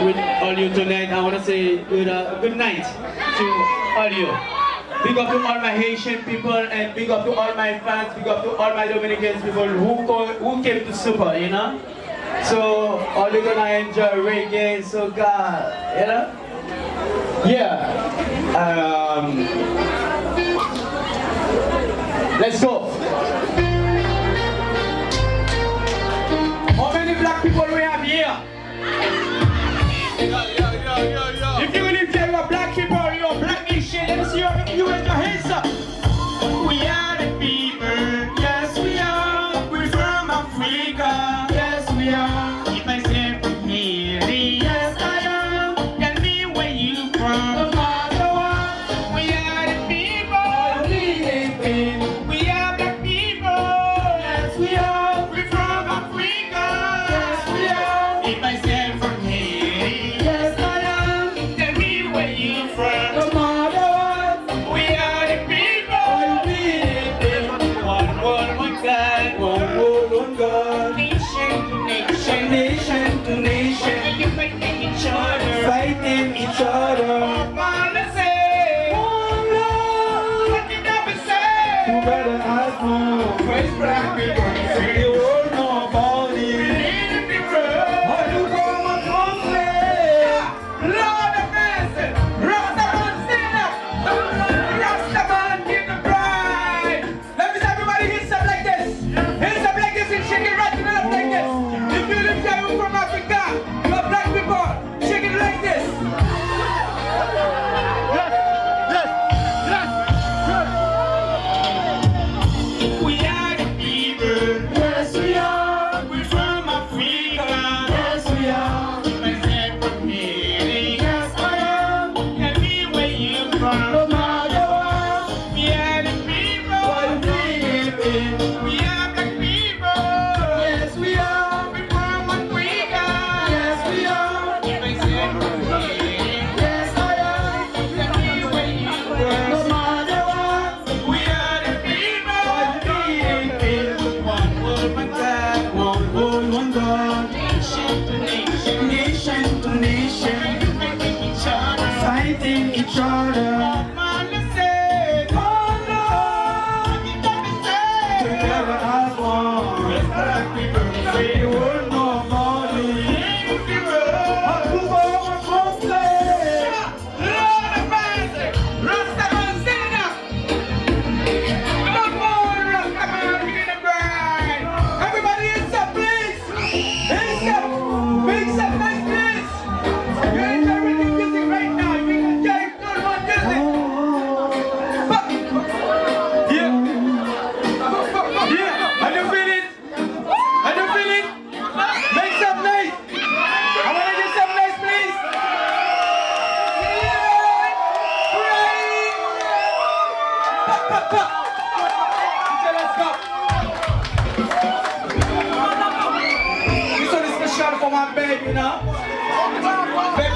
with all you tonight. I want to say good night to all you. Big up to all my Haitian people and big up to all my fans, big up to all my Dominican people who came to support, you know? So, all you gonna enjoy reggae, soca, you know? Yeah. Let's go. How many black people we have here? If you live here, you're black people, you're black nation. Let me see you raise your hands up. We are the people, yes we are. We're from Africa, yes we are. Keep myself from here, yes I am. Tell me where you from, no matter what. We are the people, we are black people, yes we are. We're from Africa, yes we are. Keep myself from here, yes I am. Tell me where you from, no matter what. We are the people, one world, one God, one world, one God. Nation to nation, nation to nation. You fighting each other, fighting each other. Policy, one love. What did I say? You better ask more. First black people, say the world know about it. Believe in the world. How you come and complain? Lord of mercy, Rastaman stand up. Rastaman give the bride. Let me see everybody hands up like this. Hands up like this and shake it right to the left like this. If you live here from Africa, you are black people, shake it like this. We are the people, yes we are. We're from Africa, yes we are. Myself from here, yes I am. Tell me where you from, no matter what. We are the people, we are black people, yes we are. We're from Africa, yes we are. Myself from here, yes I am. Tell me where you from, no matter what. We are the people, one world, one God, one world, one God. Nation to nation, nation to nation. Fighting each other, fighting each other. Together as one. Black people say the world know about it. Lord of mercy, Rastaman stand up. Come on, Rastaman, give the bride. Everybody hands up, please. Hands up. Make some nice please. You're enjoying the music right now. You enjoy good one music. Yeah. Yeah. Are you feeling? Are you feeling? Make some noise. I want to get some noise, please. Let's go. This one is special for my baby, you know? Baby,